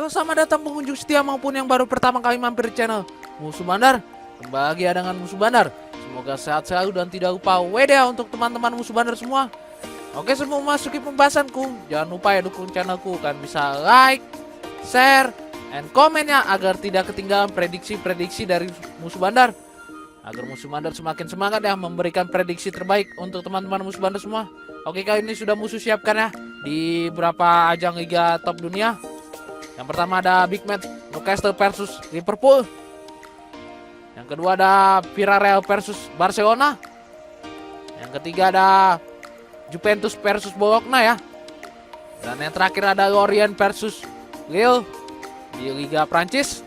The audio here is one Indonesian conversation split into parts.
Halo, selamat datang pengunjung setia maupun yang baru pertama kali mampir di channel Musuh Bandar. Kembali ya dengan Musuh Bandar. Semoga sehat selalu dan tidak lupa WD untuk teman-teman Musuh Bandar semua. Oke, sebelum masuki pembahasanku, jangan lupa ya dukung channelku, kan bisa like, share, and komen ya agar tidak ketinggalan prediksi-prediksi dari Musuh Bandar. Agar Musuh Bandar semakin semangat ya memberikan prediksi terbaik untuk teman-teman Musuh Bandar semua. Oke, kali ini sudah musuh siapkan ya di beberapa ajang liga top dunia. Yang pertama ada big match Newcastle versus Liverpool. Yang kedua ada Villarreal versus Barcelona. Yang ketiga ada Juventus versus Bologna ya. Dan yang terakhir ada Lorient versus Lille di Liga Prancis.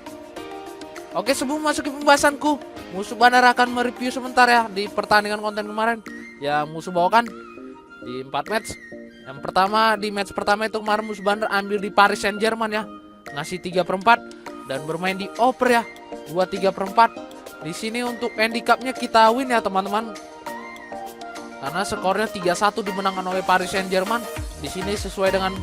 Oke, sebelum masuk ke pembahasanku, Musuh Bandar akan mereview sebentar ya di pertandingan konten kemarin yang musuh bawakan di 4 match. Yang pertama, di match pertama itu kemarin Musuh Bandar ambil di Paris Saint-Germain ya, ngasih 3/4 dan bermain di over ya, 2/3/4. Di sini untuk handicapnya kita win ya teman-teman, karena skornya 3-1 dimenangkan oleh Paris Saint-Germain. Di sini sesuai dengan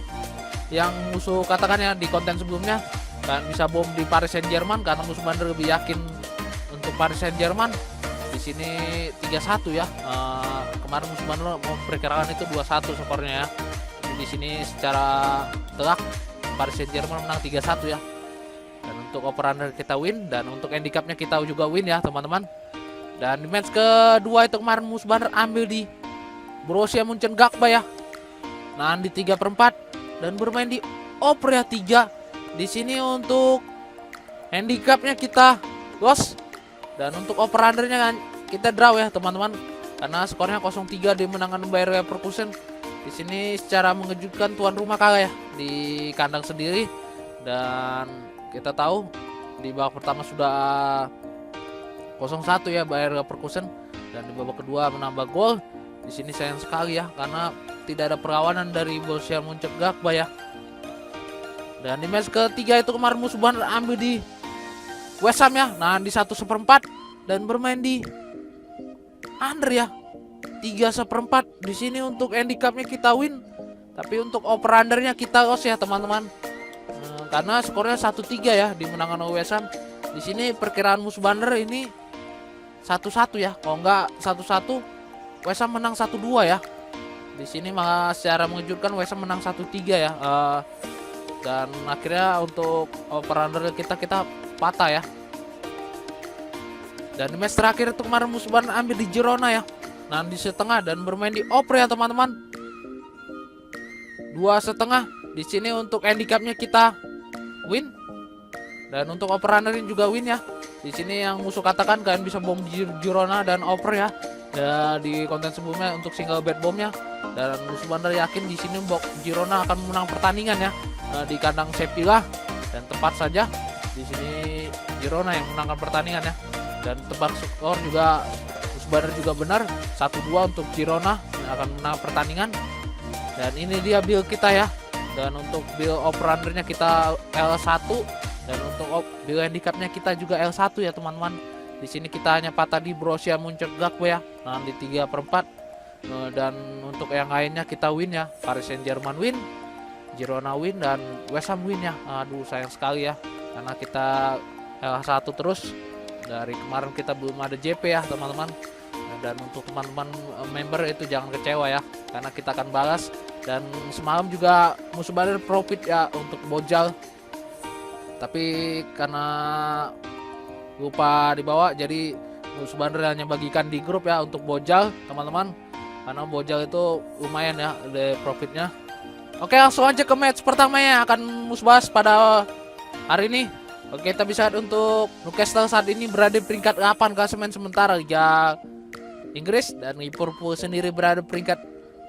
yang musuh katakan ya di konten sebelumnya, kan bisa bom di Paris Saint-Germain karena Musuh Bandar lebih yakin untuk Paris Saint-Germain. Di sini 3-1 ya. Kemarin Musuh Bandar memperkirakan itu 2-1 skornya ya. Jadi di sini secara telak Paris Saint-Germain menang 3-1 ya. Dan untuk over-under kita win, dan untuk handicapnya kita juga win ya teman-teman. Dan di match kedua itu kemarin Musuh Bandar ambil di Borussia Mönchengladbach ya. Nah, di 3/4 dan bermain di over ya 3. Di sini untuk handicapnya kita loss, dan untuk over-undernya kan kita draw ya teman-teman, karena skornya 0-3 dimenangkan Bayer Leverkusen. Di sini secara mengejutkan tuan rumah kalah ya di kandang sendiri, dan kita tahu di babak pertama sudah 0-1 ya Bayer Leverkusen, dan di babak kedua menambah gol. Di sini sayang sekali ya karena tidak ada perlawanan dari Borussia Mönchengladbach ya. Dan di match ketiga itu kemarin Musuh Bandar ambil di West Ham ya. Nah, di 1/4 dan bermain di under ya, 3/4. Di sini untuk handicapnya kita win, tapi untuk over undernya kita loss ya teman-teman. Karena skornya 1-3 ya dimenangkan oleh West Ham. Di sini perkiraan Musuh Bandar ini 1-1 ya. Kalau enggak 1-1, West Ham menang 1-2 ya. Di sini malah secara mengejutkan West Ham menang 1-3 ya. Dan akhirnya untuk over under kita patah ya. Dan di match terakhir itu kemarin Musuh Bandar ambil di Girona ya. Nah, di setengah dan bermain di over ya teman-teman, 2,5. Di sini untuk handicapnya kita win, dan untuk over undernya juga win ya. Di sini yang musuh katakan kalian bisa bom Girona dan over ya. Di konten sebelumnya untuk single bet bomnya, dan Musuh Bandar yakin di sini Girona akan menang pertandingan ya di kandang Sevilla, dan tepat saja di sini Girona yang menangkan pertandingan ya. Dan tebak skor juga Musuh Bandar juga benar, 1-2 untuk Girona yang akan menang pertandingan. Dan ini dia build kita ya. Dan untuk build over undernya kita L1, dan untuk build handicapnya kita juga L1 ya teman-teman. Di sini kita hanya patah di Borussia Mönchengladbach ya. Nah, di 3/4. Dan untuk yang lainnya kita win ya. Paris Saint-Germain win, Girona win, dan West Ham win ya. Aduh, sayang sekali ya karena kita L1 terus. Dari kemarin kita belum ada JP ya teman-teman. Dan untuk teman-teman member itu jangan kecewa ya, karena kita akan balas. Dan semalam juga Musuh Bandar profit ya untuk Bojal, tapi karena lupa dibawa jadi Musuh Bandar hanya bagikan di grup ya untuk Bojal teman-teman, karena Bojal itu lumayan ya ada profitnya. Oke, langsung aja ke match pertama yang akan Musuh bahas pada hari ini. Oke, kita bisa lihat untuk Newcastle saat ini berada di peringkat 8 klasemen sementara Liga Inggris, dan Liverpool sendiri berada di peringkat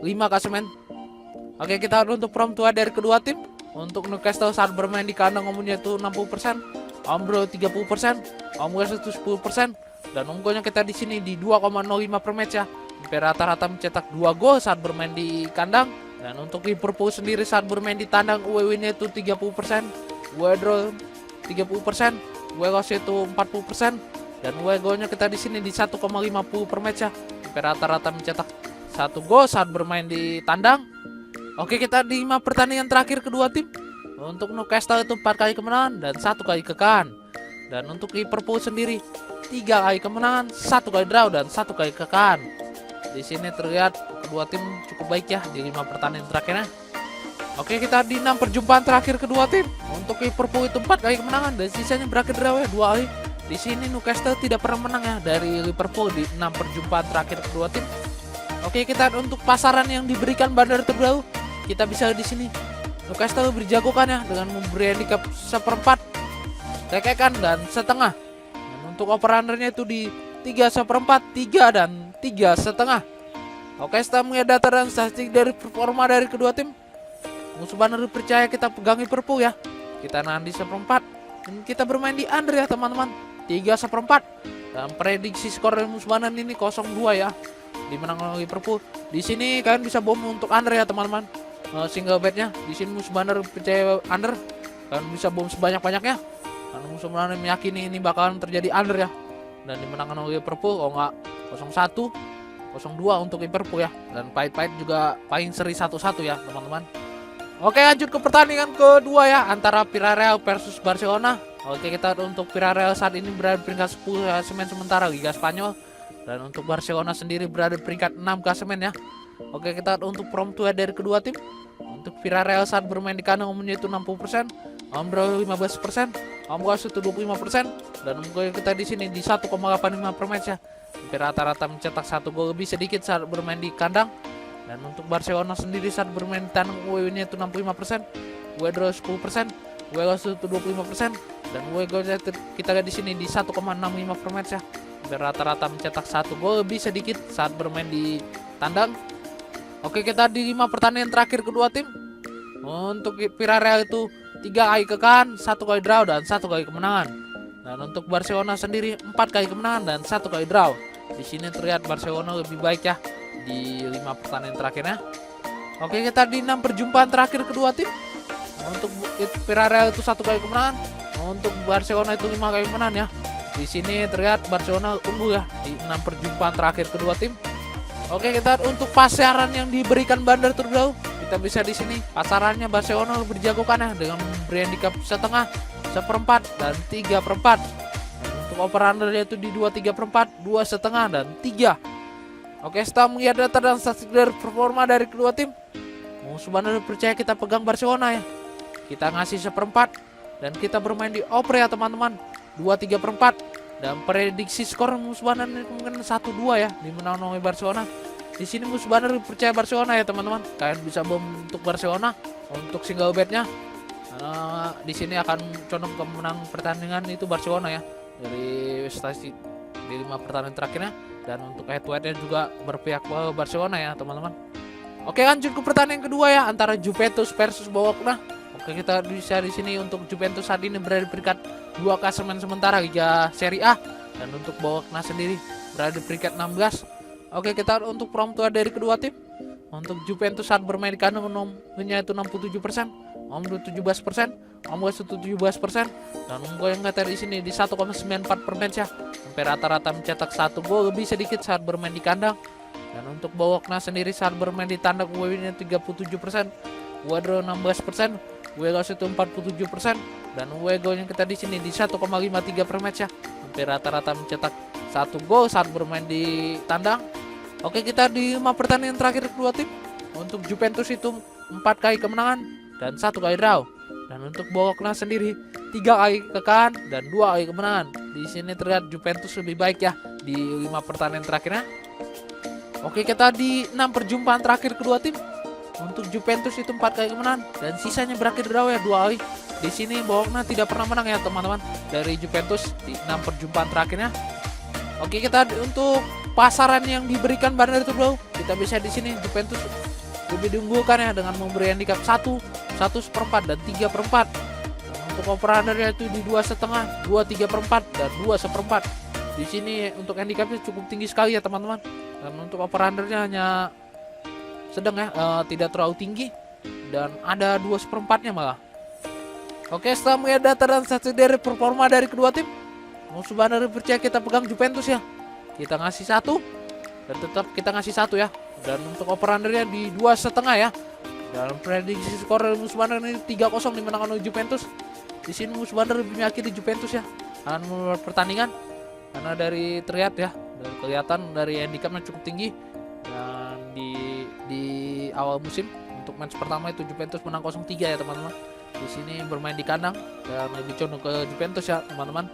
5 klasemen. Oke, kita lihat untuk form tua dari kedua tim. Untuk Newcastle saat bermain di kandang umumnya itu 60%, home ground 30%, home ground itu 10%, dan unggulnya kita di sini di 2,05 per match ya. Rata-rata mencetak 2 gol saat bermain di kandang. Dan untuk Liverpool sendiri saat bermain di tandang UW-nya itu 30%, UW 30%, UW loss itu 40%, dan UW golnya kita di sini di 1,50 per match ya. Rata-rata mencetak 1 gol saat bermain di tandang. Oke, kita di 5 pertandingan terakhir kedua tim. Untuk Newcastle itu 4 kali kemenangan dan 1 kali kekalahan. Dan untuk Liverpool sendiri 3 kali kemenangan, 1 kali draw dan 1 kali kekalahan. Di sini terlihat kedua tim cukup baik ya di 5 pertandingan terakhirnya. Oke, kita di 6 perjumpaan terakhir kedua tim. Untuk Liverpool itu 4 kali kemenangan dan sisanya berakhir draw ya 2 kali. Di sini Newcastle tidak pernah menang ya dari Liverpool di 6 perjumpaan terakhir kedua tim. Oke, kita untuk pasaran yang diberikan bandar terdahulu. Kita bisa di sini Newcastle berjagokan ya dengan memberi handicap 1/4, tekekan dan setengah. Dan untuk over-undernya itu di 3/4, 3 dan 3,5. Oke, setelah melihat data dan statistik dari performa dari kedua tim, musuh bandar percaya kita pegang Liverpool ya. Kita nahan di 1/4 dan kita bermain di under ya teman-teman, 3/4. Dan prediksi skor dari musuh bandar ini 0-2 ya, dimenang oleh Liverpool. Di sini kalian bisa bom untuk under ya teman-teman. Single betnya di sini musuh bandar percaya under, kalian bisa bom sebanyak-banyaknya karena musuh bandar meyakini ini bakalan terjadi under ya, dan dimenangkan oleh Liverpool. Oh enggak 0-1, 0-2 untuk Liverpool ya, dan pahit-pahit juga paling seri 1-1 ya teman-teman. Oke, lanjut ke pertandingan kedua ya antara Villarreal versus Barcelona. Oke, kita untuk Villarreal saat ini berada di peringkat 10 klasemen sementara Liga Spanyol, dan untuk Barcelona sendiri berada di peringkat 6 klasemen ya. Oke, kita untuk prompt dari kedua tim. Untuk Villarreal saat bermain di kandang umumnya itu 60%, home draw 15%, home goal itu 25%, dan gol kita di sini di 1,85 per match ya. Hampir rata-rata mencetak 1 gol lebih sedikit saat bermain di kandang. Dan untuk Barcelona sendiri saat bermain di kandang WW-nya itu 65%, WW draw 10%, WW goal itu 25%, dan WW goal kita lihat di sini di 1,65 per match ya. Hampir rata-rata mencetak 1 gol lebih sedikit saat bermain di tandang. Oke, kita di 5 pertandingan terakhir kedua tim. Untuk Villarreal itu 3 kali kekalahan, 1 kali draw dan 1 kali kemenangan. Dan untuk Barcelona sendiri 4 kali kemenangan dan 1 kali draw. Di sini terlihat Barcelona lebih baik ya di 5 pertandingan terakhirnya. Oke, kita di 6 perjumpaan terakhir kedua tim. Untuk Villarreal itu 1 kali kemenangan, untuk Barcelona itu 5 kali kemenangan ya. Di sini terlihat Barcelona unggul ya di 6 perjumpaan terakhir kedua tim. Oke, kita untuk pasaran yang diberikan bandar terdahulu. Kita bisa di sini pasarannya Barcelona berjagokan ya dengan memberi handicap 1/2, 1/4 dan 3/4. Untuk over undernya itu di 2,3/4, 2,5 dan 3. Oke, setelah melihat data dan statistik dari performa dari kedua tim, musuh bandar percaya kita pegang Barcelona ya. Kita ngasih 1/4 dan kita bermain di over ya teman-teman, 2,3/4. Dan prediksi skor musuh bandar mungkin 1-2 ya, dimenang oleh Barcelona. Di sini musuh bandar percaya Barcelona ya teman-teman. Kalian bisa bom untuk Barcelona untuk single betnya. Di sini akan condong ke menang pertandingan itu Barcelona ya dari statistik di 5 pertandingan terakhirnya. Dan untuk head to headnya juga berpihak ke Barcelona ya teman-teman. Oke, lanjut ke pertandingan kedua ya antara Juventus versus Bologna. Oke, kita bisa di sini untuk Juventus saat ini berada di peringkat 2 klasemen sementara Liga Serie A, dan untuk Bologna sendiri berada di peringkat 16. Oke, kita untuk prompt dari kedua tim. Untuk Juventus saat bermain di kandang nomornya itu 67%, home draw 17%, home goal itu 17%, dan gol yang kata di sini di 1,94 per match ya. Hampir rata-rata mencetak 1 gol lebih sedikit saat bermain di kandang. Dan untuk Bologna sendiri saat bermain di tandang WW-nya 37%, WW draw 16%, WW goal itu 47%, dan WW goal yang kita di sini di 1,53 per match ya. Hampir rata-rata mencetak 1 gol saat bermain di tandang. Oke, kita di 5 pertandingan terakhir kedua tim. Untuk Juventus itu 4 kali kemenangan dan 1 kali draw. Dan untuk Bologna sendiri 3 kali kekalahan dan 2 kali kemenangan. Di sini terlihat Juventus lebih baik ya di 5 pertandingan terakhirnya. Oke, kita di 6 perjumpaan terakhir kedua tim. Untuk Juventus itu 4 kali kemenangan dan sisanya berakhir draw ya 2 kali. Di sini Bologna tidak pernah menang ya teman-teman dari Juventus di 6 perjumpaan terakhirnya. Oke, kita untuk pasaran yang diberikan bandar itu bro, kita bisa di sini Juventus lebih diunggulkan ya dengan memberi handicap 1, 1/4 dan 3/4. Untuk over undernya itu di 2,5, 2,3/4 dan 2/4. Di sini untuk handicapnya cukup tinggi sekali ya teman-teman. Dan untuk over undernya hanya sedang ya, tidak terlalu tinggi dan ada 2/4-nya malah. Oke, setelah melihat data dan statistik dari performa dari kedua tim, musuh bandar percaya kita pegang Juventus ya. Kita ngasih 1 dan tetap kita ngasih 1 ya. Dan untuk over undernya di 2,5 ya. Dalam prediksi skor dari musuh bandar ini 3-0 dimenangkan oleh Juventus. Di sini musuh bandar lebih meyakini Juventus ya akan memulai pertandingan, karena dari terlihat ya, dari kelihatan dari handicapnya cukup tinggi. Dan di awal musim untuk match pertama itu Juventus menang 0-3 ya teman-teman. Di sini bermain di kandang dan lebih condong ke Juventus ya teman-teman.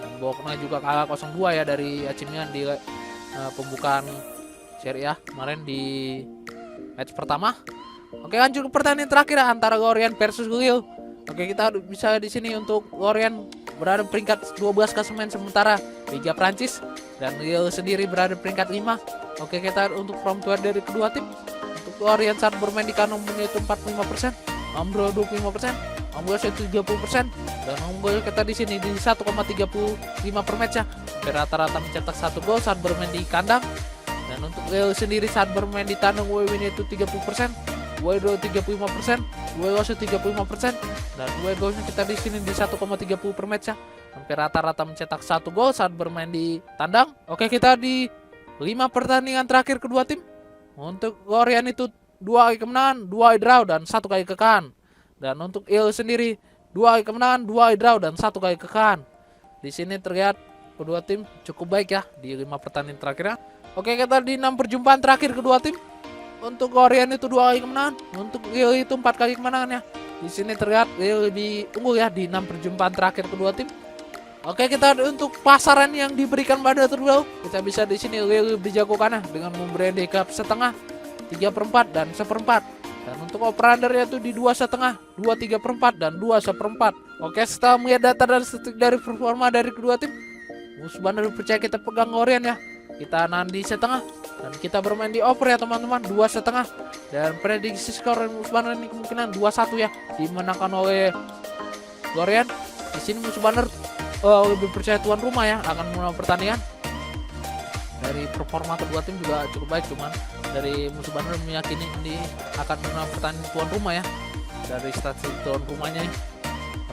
Dan Bologna juga kalah 0-2 ya dari AC Milan di pembukaan Serie A kemarin di match pertama. Oke, lanjut ke pertandingan terakhir ya, antara Lorient versus Lille. Oke, kita bisa di sini untuk Lorient berada peringkat 12 klasemen sementara Liga Prancis, dan Lille sendiri berada peringkat 5. Oke, kita untuk form tour dari kedua tim. Untuk Lorient saat bermain di kandang itu 45%, home goal 25%, home goal 30%, dan home goal kita di sini di 1,35 per match ya. Rata-rata mencetak 1 gol saat bermain di kandang. Dan untuk Lille sendiri saat bermain di tandang win itu 30%, WDO 35%, WOC 35%, dan WGO-nya kita di sini di 1,30 per match ya. Hampir rata-rata mencetak 1 gol saat bermain di tandang. Oke, kita di 5 pertandingan terakhir kedua tim. Untuk Lorient itu 2 kali kemenangan, 2 kali draw, dan 1 kali kekalahan. Dan untuk Lille sendiri 2 kali kemenangan, 2 kali draw, dan 1 kali kekalahan. Di sini terlihat kedua tim cukup baik ya di 5 pertandingan terakhirnya. Oke, kita di 6 perjumpaan terakhir kedua tim. Untuk Lorient itu 2 kali kemenangan, untuk Lille itu 4 kali kemenangan ya. Di sini terlihat Lille lebih unggul ya di 6 perjumpaan terakhir kedua tim. Oke, kita untuk pasaran yang diberikan pada terlalu, kita bisa di sini Lille lebih jagokan ya dengan memberi handicap setengah, 3/4 dan 1/4. Dan untuk over-undernya itu di 2,5, 2,3/4 dan 2,1/4. Oke, setelah melihat data dan statistik dari performa dari kedua tim, musuh bandar percaya kita pegang Lorient ya. Kita nanti setengah dan kita bermain di over ya teman-teman, 2,5. Dan prediksi skor musuh bandar ini kemungkinan 2-1 ya, dimenangkan oleh Lorient. Di sini musuh bandar lebih percaya tuan rumah ya akan menang pertandingan. Dari performa kedua tim juga cukup baik, cuman dari musuh bandar meyakini ini akan menang pertandingan tuan rumah ya. Dari statistik tuan rumahnya nih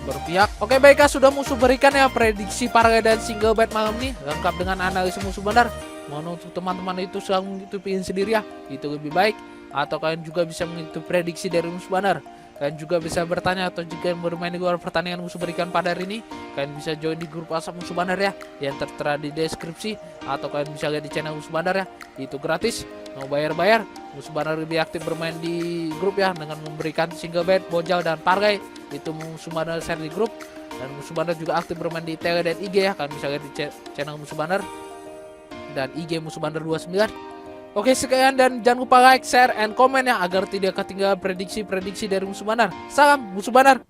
berpihak. Oke, baiklah, sudah musuh berikan ya prediksi parlay dan single bet malam ini lengkap dengan analisis musuh bandar. Mohon untuk teman-teman itu sedang mengikuti sendiri ya, itu lebih baik, atau kalian juga bisa mengikuti prediksi dari musuh bandar. Kalian juga bisa bertanya atau jika yang bermain di luar pertandingan musuh berikan pada hari ini, kalian bisa join di grup WhatsApp musuh bandar ya, yang tertera di deskripsi, atau kalian bisa lihat di channel musuh bandar ya, itu gratis, mau bayar-bayar. Musuh bandar lebih aktif bermain di grup ya dengan memberikan single bet, bojal dan parlay. Itu musuh bandar share di grup, dan musuh bandar juga aktif bermain di Tele dan IG ya, kalian bisa lihat di channel musuh bandar dan IG musuh bandar 29. Oke, sekian dan jangan lupa like, share, and komen ya agar tidak ketinggalan prediksi-prediksi dari musuh bandar. Salam musuh bandar.